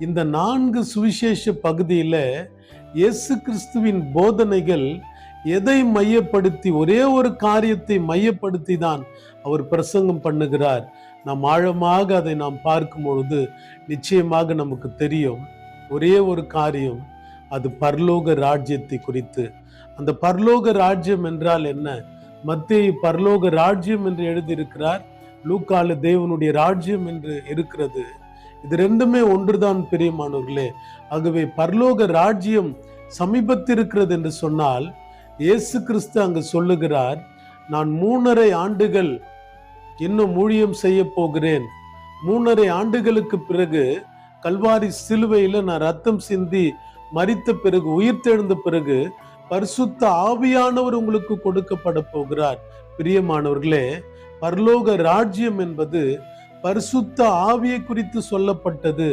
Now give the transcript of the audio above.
இந்த 4 சுவிசேஷ பகுதியில இயேசு கிறிஸ்துவின் போதனைகள் எதை மையப்படுத்தி, ஒரே ஒரு காரியத்தை மையப்படுத்தி தான் அவர் பிரசங்கம் பண்ணுகிறார். நாம் ஆழமாக அதை நாம் பார்க்கும் பொழுது நிச்சயமாக நமக்கு தெரியும், ஒரே ஒரு காரியம், அது பரலோக ராஜ்யத்தை குறித்து. அந்த பரலோக ராஜ்யம் என்றால் என்ன? மத்தேயு பரலோக ராஜ்யம் என்று எழுதியிருக்கிறார், லூக்கால தேவனுடைய ராஜ்யம் என்று இருக்கிறது. இது ரெண்டுமே ஒன்றுதான் பிரியமானவர்களே. ஆகவே பரலோக ராஜ்யம் சமீபத்திருக்கிறது என்று சொன்னால், இயேசு கிறிஸ்து அங்கு சொல்லுகிறார், நான் 3.5 ஆண்டுகள் இன்னும் ஊழியம் செய்ய போகிறேன். 3.5 ஆண்டுகளுக்கு பிறகு கல்வாரி சிலுவையில நான் ரத்தம் சிந்தி மரித்த பிறகு, உயிர்த்தெழுந்த பிறகு பரிசுத்த ஆவியானவர் உங்களுக்கு கொடுக்கப்பட போகிறார். பிரியமானவர்களே, பரலோக ராஜ்யம் என்பது பரிசுத்த ஆவியை குறித்து சொல்லப்பட்டது.